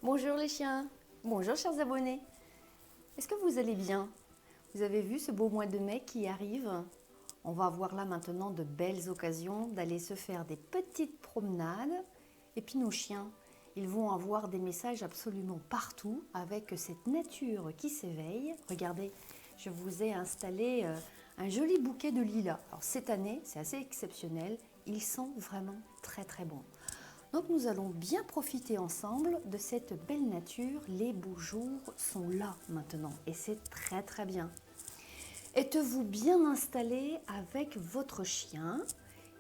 Bonjour les chiens, bonjour chers abonnés. Est-ce que vous allez bien? Vous avez vu ce beau mois de mai qui arrive? On va avoir là maintenant de belles occasions d'aller se faire des petites promenades. Et puis nos chiens, ils vont avoir des messages absolument partout avec cette nature qui s'éveille. Regardez, je vous ai installé un joli bouquet de lilas. Alors cette année, c'est assez exceptionnel, ils sont vraiment très très bons. Donc nous allons bien profiter ensemble de cette belle nature. Les beaux jours sont là maintenant et c'est très très bien. Êtes-vous bien installé avec votre chien?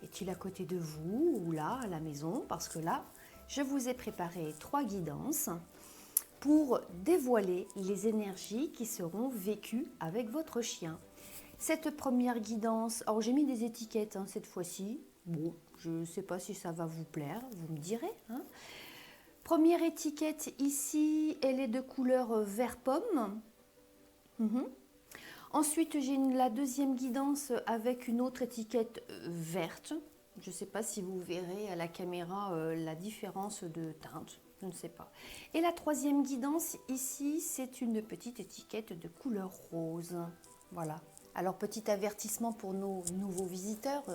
Est-il à côté de vous ou là à la maison? Parce que là, je vous ai préparé 3 guidances pour dévoiler les énergies qui seront vécues avec votre chien. Cette première guidance, alors j'ai mis des étiquettes cette fois-ci. Bon, je ne sais pas si ça va vous plaire, vous me direz. Première étiquette ici, elle est de couleur vert pomme. Ensuite, j'ai la deuxième guidance avec une autre étiquette verte. Je ne sais pas si vous verrez à la caméra la différence de teinte, je ne sais pas. Et la troisième guidance ici, c'est une petite étiquette de couleur rose. Voilà. Alors, petit avertissement pour nos nouveaux visiteurs.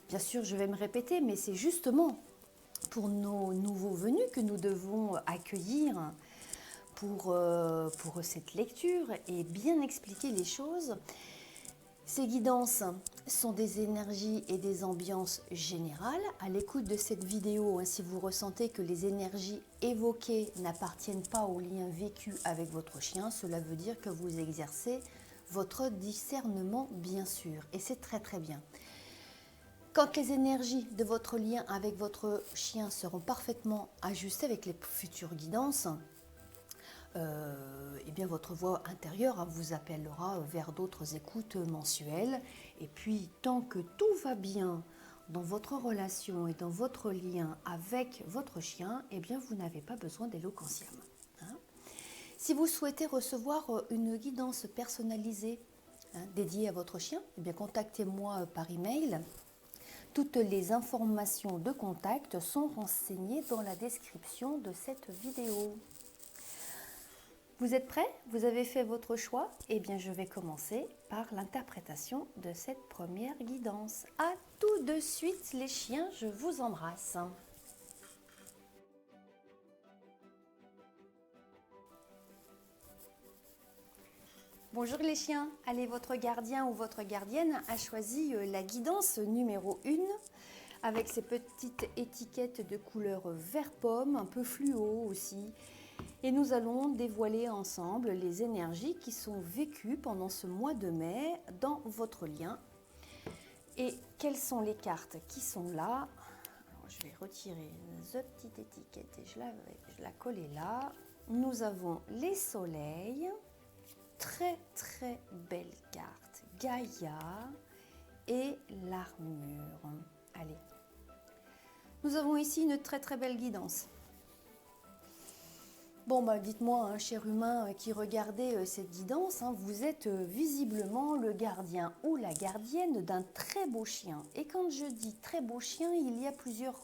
Bien sûr, je vais me répéter, mais c'est justement pour nos nouveaux venus que nous devons accueillir pour cette lecture et bien expliquer les choses. Ces guidances sont des énergies et des ambiances générales. À l'écoute de cette vidéo, si vous ressentez que les énergies évoquées n'appartiennent pas au lien vécu avec votre chien, cela veut dire que vous exercez votre discernement, bien sûr, et c'est très très bien. Quand les énergies de votre lien avec votre chien seront parfaitement ajustées avec les futures guidances, eh bien votre voix intérieure vous appellera vers d'autres écoutes mensuelles. Et puis, tant que tout va bien dans votre relation et dans votre lien avec votre chien, eh bien vous n'avez pas besoin d'éloquentium. Si vous souhaitez recevoir une guidance personnalisée dédiée à votre chien, eh bien contactez-moi par email. Toutes les informations de contact sont renseignées dans la description de cette vidéo. Vous êtes prêts? Vous avez fait votre choix? Eh bien, je vais commencer par l'interprétation de cette première guidance. À tout de suite, les chiens, je vous embrasse. Bonjour les chiens. Allez, votre gardien ou votre gardienne a choisi la guidance numéro 1 avec ces petites étiquettes de couleur vert pomme, un peu fluo aussi. Et nous allons dévoiler ensemble les énergies qui sont vécues pendant ce mois de mai dans votre lien. Et quelles sont les cartes qui sont là? Alors, je vais retirer cette petite étiquette et je la coller là. Nous avons les soleils, très très belle carte, Gaïa et l'armure. Allez, nous avons ici une très très belle guidance. Bon, dites-moi, cher humain qui regardez cette guidance, vous êtes visiblement le gardien ou la gardienne d'un très beau chien. Et quand je dis très beau chien, il y a plusieurs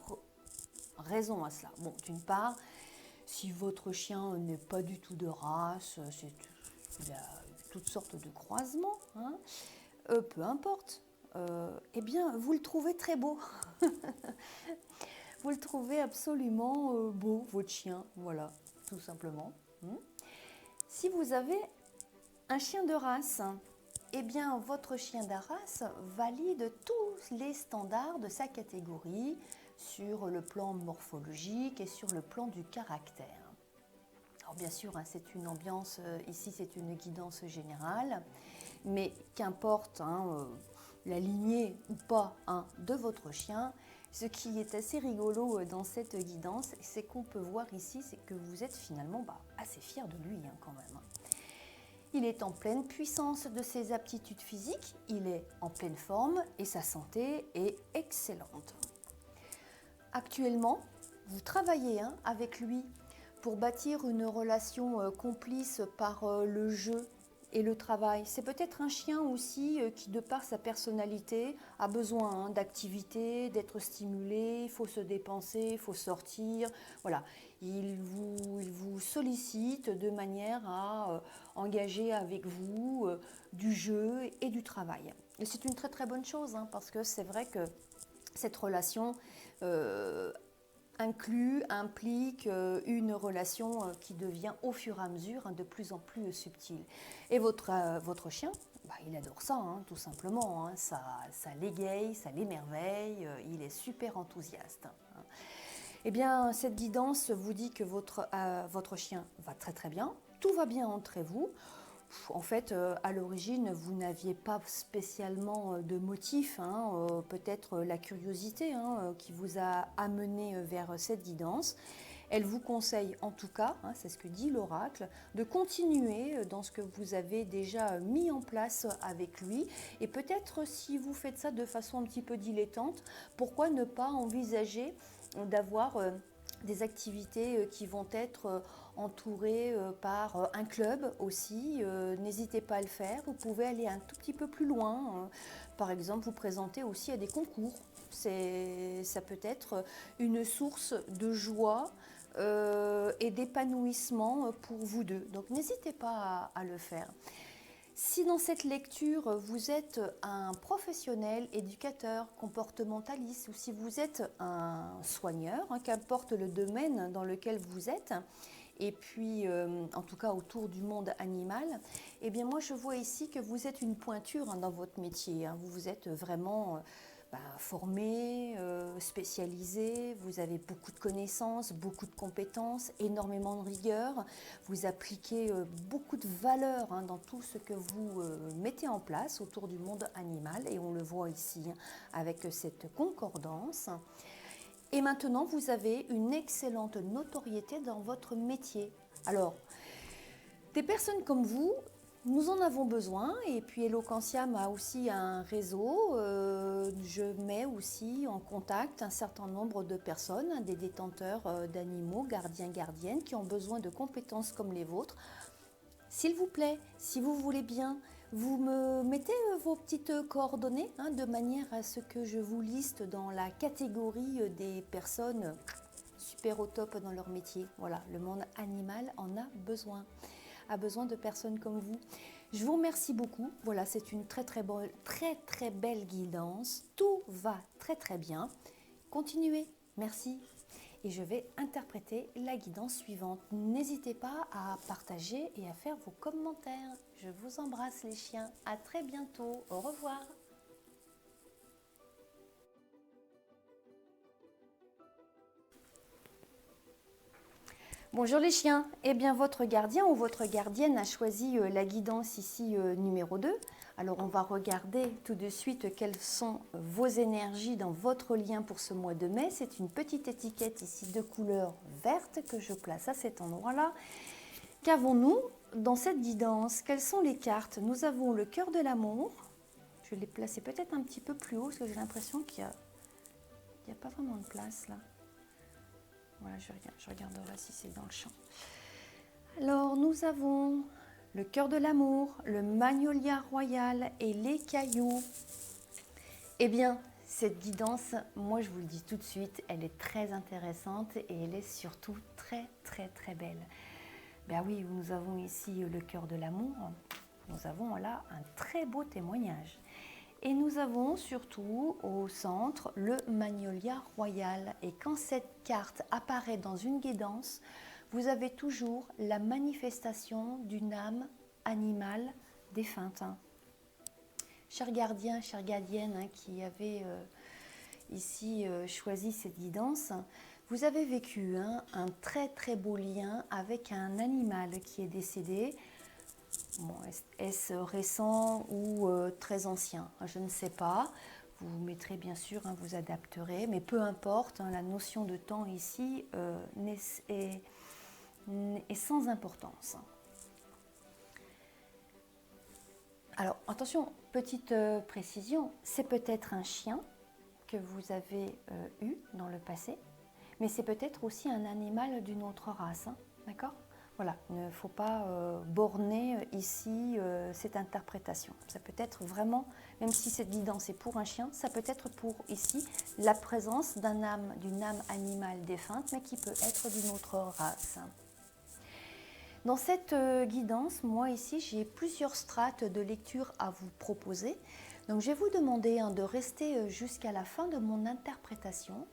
raisons à cela. Bon, d'une part, si votre chien n'est pas du tout de race, il a toutes sortes de croisements, peu importe, eh bien, vous le trouvez très beau. Vous le trouvez absolument beau, votre chien, voilà, tout simplement. Si vous avez un chien de race, eh bien, votre chien de race valide tous les standards de sa catégorie sur le plan morphologique et sur le plan du caractère. Alors bien sûr, c'est une ambiance, ici c'est une guidance générale, mais qu'importe la lignée ou pas de votre chien, ce qui est assez rigolo dans cette guidance, c'est qu'on peut voir ici, c'est que vous êtes finalement assez fier de lui quand même. Il est en pleine puissance de ses aptitudes physiques, il est en pleine forme et sa santé est excellente. Actuellement, vous travaillez avec lui pour bâtir une relation complice par le jeu et le travail. C'est peut-être un chien aussi qui, de par sa personnalité, a besoin d'activité, d'être stimulé, il faut se dépenser, il faut sortir. Voilà, il vous sollicite de manière à engager avec vous du jeu et du travail. Et c'est une très très bonne chose hein, parce que c'est vrai que cette relation implique une relation qui devient au fur et à mesure hein, de plus en plus subtile. Et votre chien, bah, il adore ça, hein, tout simplement. Hein, ça l'égaye, ça l'émerveille, il est super enthousiaste. Hein. Eh bien, cette guidance vous dit que votre chien va très très bien, tout va bien entre vous. En fait, à l'origine, vous n'aviez pas spécialement de motif, hein, peut-être la curiosité hein, qui vous a amené vers cette guidance. Elle vous conseille en tout cas, hein, c'est ce que dit l'oracle, de continuer dans ce que vous avez déjà mis en place avec lui. Et peut-être si vous faites ça de façon un petit peu dilettante, pourquoi ne pas envisager d'avoir des activités qui vont être entourées par un club aussi. N'hésitez pas à le faire. Vous pouvez aller un tout petit peu plus loin. Par exemple, vous présenter aussi à des concours. Ça peut être une source de joie et d'épanouissement pour vous deux. Donc n'hésitez pas à le faire. Si dans cette lecture, vous êtes un professionnel, éducateur, comportementaliste, ou si vous êtes un soigneur, hein, qu'importe le domaine dans lequel vous êtes, et puis en tout cas autour du monde animal, eh bien moi je vois ici que vous êtes une pointure hein, dans votre métier. Hein. Vous êtes vraiment formé, spécialisé, vous avez beaucoup de connaissances, beaucoup de compétences, énormément de rigueur, vous appliquez beaucoup de valeurs hein, dans tout ce que vous mettez en place autour du monde animal et on le voit ici hein, avec cette concordance. Et maintenant, vous avez une excellente notoriété dans votre métier. Alors, des personnes comme vous, nous en avons besoin et puis Eloquentiam a aussi un réseau. Je mets aussi en contact un certain nombre de personnes, des détenteurs d'animaux, gardiens, gardiennes, qui ont besoin de compétences comme les vôtres. S'il vous plaît, si vous voulez bien, vous me mettez vos petites coordonnées hein, de manière à ce que je vous liste dans la catégorie des personnes super au top dans leur métier. Voilà, le monde animal en a besoin de personnes comme vous. Je vous remercie beaucoup. Voilà, c'est une très belle guidance. Tout va très très bien. Continuez. Merci. Et je vais interpréter la guidance suivante. N'hésitez pas à partager et à faire vos commentaires. Je vous embrasse les chiens. À très bientôt. Au revoir. Bonjour les chiens, eh bien votre gardien ou votre gardienne a choisi la guidance ici numéro 2. Alors on va regarder tout de suite quelles sont vos énergies dans votre lien pour ce mois de mai. C'est une petite étiquette ici de couleur verte que je place à cet endroit-là. Qu'avons-nous dans cette guidance? Quelles sont les cartes? Nous avons le cœur de l'amour. Je vais les placer peut-être un petit peu plus haut parce que j'ai l'impression qu'il n'y a pas vraiment de place là. Voilà, je regarderai si c'est dans le champ. Alors, nous avons le cœur de l'amour, le magnolia royal et les cailloux. Eh bien, cette guidance, moi je vous le dis tout de suite, elle est très intéressante et elle est surtout très belle. Ben oui, nous avons ici le cœur de l'amour. Nous avons là un très beau témoignage. Et nous avons surtout au centre le magnolia royal. Et quand cette carte apparaît dans une guidance, vous avez toujours la manifestation d'une âme animale défunte. Chers gardiens, chères gardiennes hein, qui avez ici choisi cette guidance, vous avez vécu hein, un très beau lien avec un animal qui est décédé. Bon, est-ce récent ou très ancien? Je ne sais pas. Vous mettrez bien sûr, hein, vous adapterez, mais peu importe, hein, la notion de temps ici est sans importance. Alors attention, petite précision, c'est peut-être un chien que vous avez eu dans le passé, mais c'est peut-être aussi un animal d'une autre race, hein, d'accord? Voilà, il ne faut pas borner ici cette interprétation. Ça peut être vraiment, même si cette guidance est pour un chien, ça peut être pour ici la présence d'une âme animale défunte, mais qui peut être d'une autre race. Dans cette guidance, moi ici, j'ai plusieurs strates de lecture à vous proposer. Donc je vais vous demander de rester jusqu'à la fin de mon interprétation,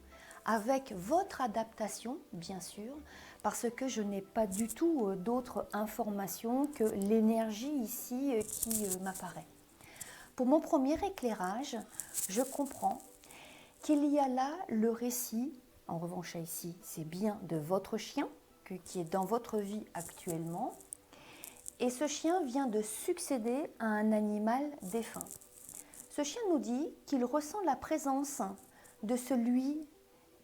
avec votre adaptation, bien sûr, parce que je n'ai pas du tout d'autres informations que l'énergie ici qui m'apparaît. Pour mon premier éclairage, je comprends qu'il y a là le récit, en revanche ici, c'est bien de votre chien, qui est dans votre vie actuellement, et ce chien vient de succéder à un animal défunt. Ce chien nous dit qu'il ressent la présence de celui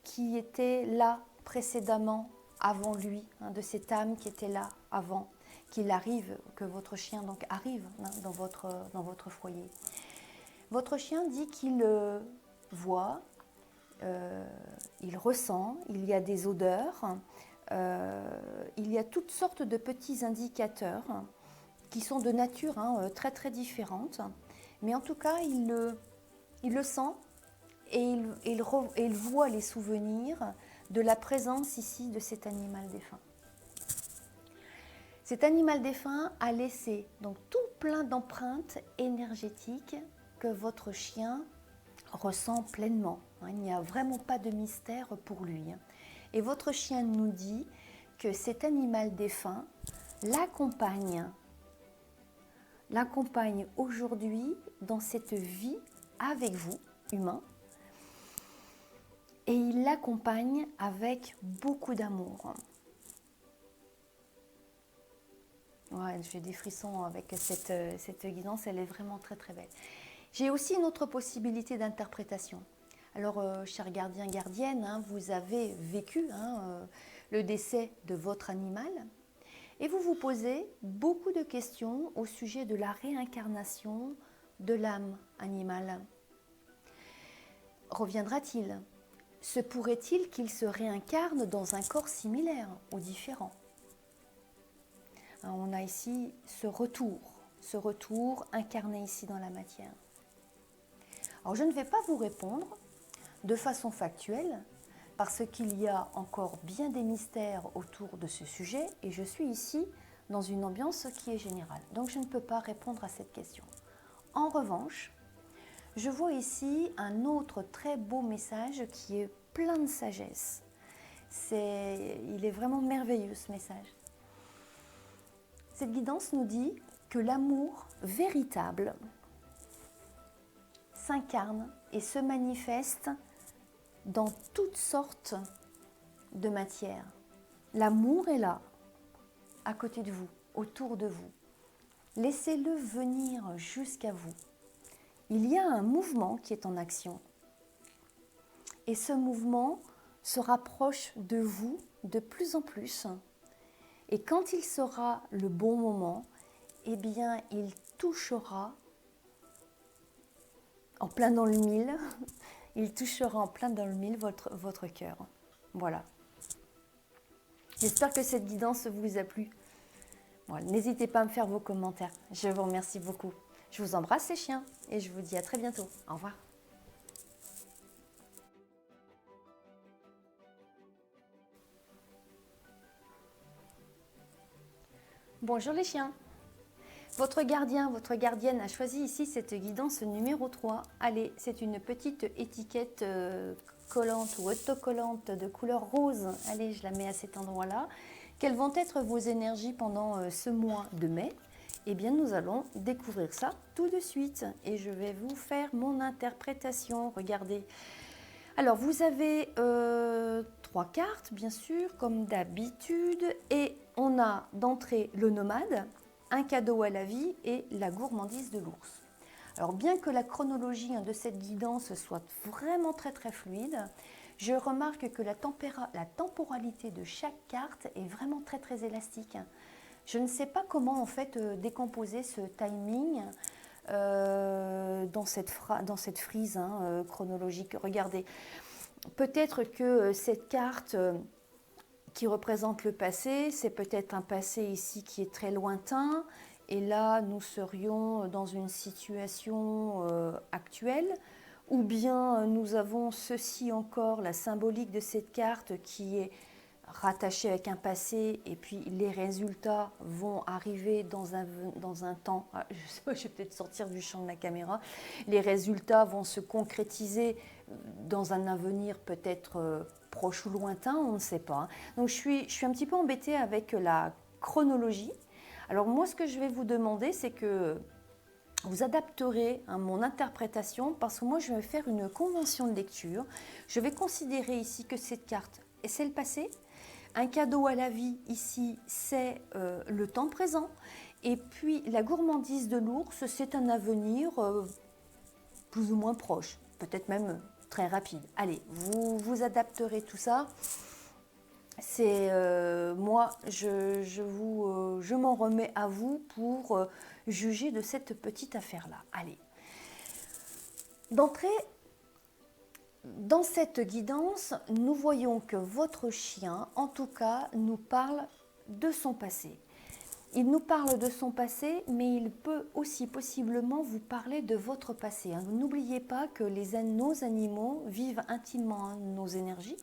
qui était là précédemment, avant lui, de cette âme qui était là avant qu'il arrive, que votre chien donc arrive dans votre foyer. Votre chien dit qu'il voit, il ressent, il y a des odeurs, il y a toutes sortes de petits indicateurs qui sont de nature très très différente, mais en tout cas il le sent et il voit les souvenirs de la présence ici de cet animal défunt. Cet animal défunt a laissé donc tout plein d'empreintes énergétiques que votre chien ressent pleinement. Il n'y a vraiment pas de mystère pour lui. Et votre chien nous dit que cet animal défunt l'accompagne aujourd'hui dans cette vie avec vous, humain, et il l'accompagne avec beaucoup d'amour. Ouais, j'ai des frissons avec cette guidance, elle est vraiment très très belle. J'ai aussi une autre possibilité d'interprétation. Alors, chers gardiens, gardiennes, vous avez vécu le décès de votre animal et vous vous posez beaucoup de questions au sujet de la réincarnation de l'âme animale. Reviendra-t-il ? Se pourrait-il qu'il se réincarne dans un corps similaire ou différent ? On a ici ce retour incarné ici dans la matière. Alors je ne vais pas vous répondre de façon factuelle parce qu'il y a encore bien des mystères autour de ce sujet et je suis ici dans une ambiance qui est générale. Donc je ne peux pas répondre à cette question. En revanche, je vois ici un autre très beau message qui est plein de sagesse. Il est vraiment merveilleux ce message. Cette guidance nous dit que l'amour véritable s'incarne et se manifeste dans toutes sortes de matières. L'amour est là, à côté de vous, autour de vous. Laissez-le venir jusqu'à vous. Il y a un mouvement qui est en action. Et ce mouvement se rapproche de vous de plus en plus. Et quand il sera le bon moment, eh bien, il touchera en plein dans le mille, votre cœur. Voilà. J'espère que cette guidance vous a plu. Voilà, n'hésitez pas à me faire vos commentaires. Je vous remercie beaucoup. Je vous embrasse les chiens et je vous dis à très bientôt. Au revoir. Bonjour les chiens. Votre gardien, votre gardienne a choisi ici cette guidance numéro 3. Allez, c'est une petite étiquette collante ou autocollante de couleur rose. Allez, je la mets à cet endroit-là. Quelles vont être vos énergies pendant ce mois de mai ? Eh bien, nous allons découvrir ça tout de suite. Et je vais vous faire mon interprétation. Regardez. Alors, vous avez 3 cartes, bien sûr, comme d'habitude. Et on a d'entrée le nomade, un cadeau à la vie et la gourmandise de l'ours. Alors, bien que la chronologie de cette guidance soit vraiment très très fluide, je remarque que la temporalité de chaque carte est vraiment très très élastique. Je ne sais pas comment en fait décomposer ce timing dans cette frise chronologique. Regardez, peut-être que cette carte qui représente le passé. C'est peut-être un passé ici qui est très lointain. Et là, nous serions dans une situation actuelle. Ou bien nous avons ceci encore, la symbolique de cette carte qui est rattachée avec un passé et puis les résultats vont arriver dans un temps, je sais pas, je vais peut-être sortir du champ de la caméra, les résultats vont se concrétiser dans un avenir peut-être proche ou lointain, on ne sait pas. Donc je suis un petit peu embêtée avec la chronologie. Alors moi ce que je vais vous demander c'est que vous adapterez mon interprétation parce que moi je vais faire une convention de lecture. Je vais considérer ici que cette carte, c'est le passé. Un cadeau à la vie ici, c'est le temps présent. Et puis la gourmandise de l'ours, c'est un avenir plus ou moins proche, peut-être même très rapide. Allez, vous adapterez tout ça. C'est moi, je m'en remets à vous pour juger de cette petite affaire-là. Allez, d'entrée, dans cette guidance, nous voyons que votre chien, en tout cas, nous parle de son passé. Il nous parle de son passé, mais il peut aussi possiblement vous parler de votre passé. N'oubliez pas que nos animaux vivent intimement nos énergies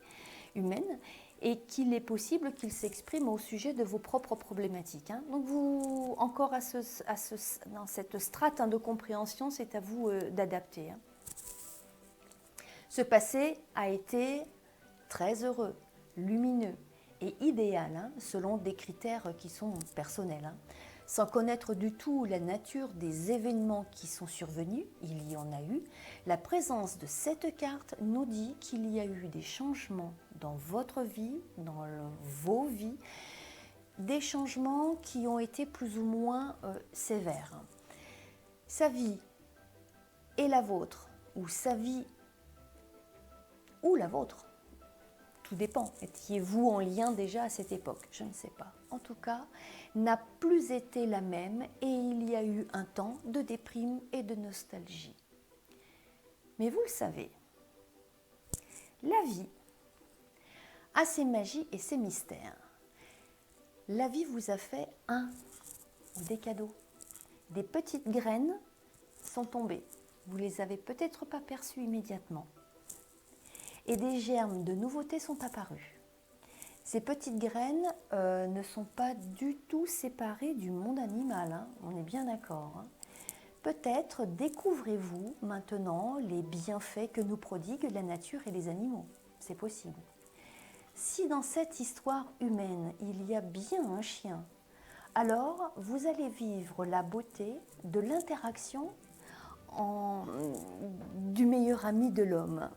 humaines et qu'il est possible qu'ils s'expriment au sujet de vos propres problématiques. Donc vous, encore dans cette strate de compréhension, c'est à vous d'adapter. Ce passé a été très heureux, lumineux et idéal, selon des critères qui sont personnels. Sans connaître du tout la nature des événements qui sont survenus, il y en a eu, la présence de cette carte nous dit qu'il y a eu des changements dans votre vie, dans vos vies, des changements qui ont été plus ou moins sévères. Sa vie et la vôtre, ou sa vie ou la vôtre, tout dépend. Étiez-vous en lien déjà à cette époque? Je ne sais pas. En tout cas, n'a plus été la même et il y a eu un temps de déprime et de nostalgie. Mais vous le savez, la vie a ses magies et ses mystères. La vie vous a fait des cadeaux. Des petites graines sont tombées. Vous ne les avez peut-être pas perçues immédiatement. Et des germes de nouveautés sont apparus. Ces petites graines ne sont pas du tout séparées du monde animal, on est bien d'accord. Peut-être découvrez-vous maintenant les bienfaits que nous prodiguent la nature et les animaux. C'est possible. Si dans cette histoire humaine, il y a bien un chien, alors vous allez vivre la beauté de l'interaction du meilleur ami de l'homme.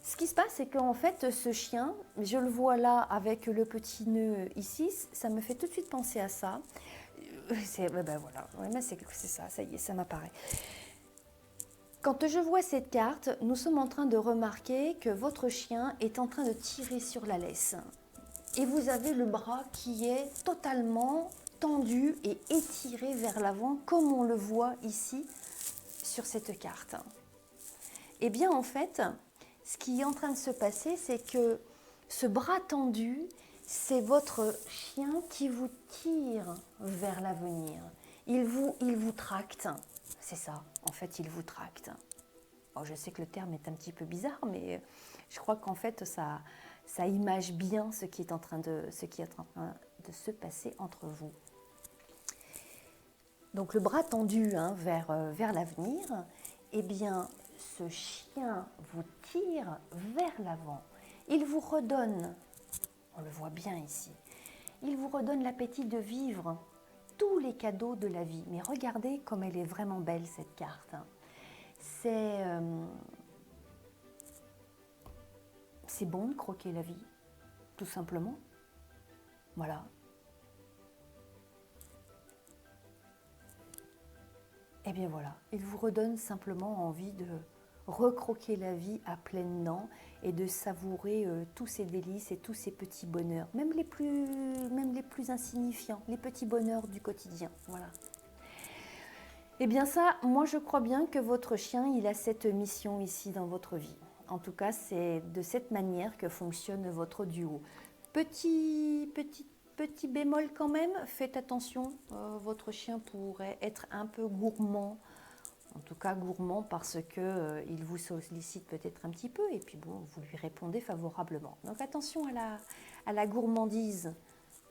Ce qui se passe, c'est qu'en fait, ce chien, je le vois là avec le petit nœud ici, ça me fait tout de suite penser à ça. Ben voilà, ouais, c'est ça, ça y est, ça m'apparaît. Quand je vois cette carte, nous sommes en train de remarquer que votre chien est en train de tirer sur la laisse. Et vous avez le bras qui est totalement tendu et étiré vers l'avant, comme on le voit ici sur cette carte. Eh bien, en fait, ce qui est en train de se passer, c'est que ce bras tendu, c'est votre chien qui vous tire vers l'avenir. Il vous tracte. C'est ça, en fait, il vous tracte. Bon, je sais que le terme est un petit peu bizarre, mais je crois qu'en fait, ça image bien ce qui est en train de se passer entre vous. Donc le bras tendu vers l'avenir, eh bien, ce chien vous tire vers l'avant. Il vous redonne, on le voit bien ici, il vous redonne l'appétit de vivre tous les cadeaux de la vie. Mais regardez comme elle est vraiment belle cette carte. C'est bon de croquer la vie, tout simplement. Voilà. Et bien voilà, il vous redonne simplement envie de recroquer la vie à pleines dents et de savourer tous ces délices et tous ces petits bonheurs, même les plus insignifiants, les petits bonheurs du quotidien. Voilà. Et bien ça, moi je crois bien que votre chien, il a cette mission ici dans votre vie. En tout cas, c'est de cette manière que fonctionne votre duo. Petit bémol quand même, faites attention, votre chien pourrait être un peu gourmand. En tout cas gourmand parce que il vous sollicite peut-être un petit peu et puis bon, vous lui répondez favorablement. Donc attention à la gourmandise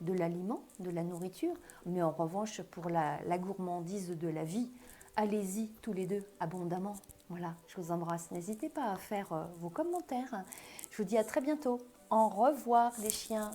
de l'aliment, de la nourriture, mais en revanche pour la gourmandise de la vie, allez-y tous les deux abondamment. Voilà, je vous embrasse. N'hésitez pas à faire vos commentaires. Je vous dis à très bientôt. Au revoir les chiens.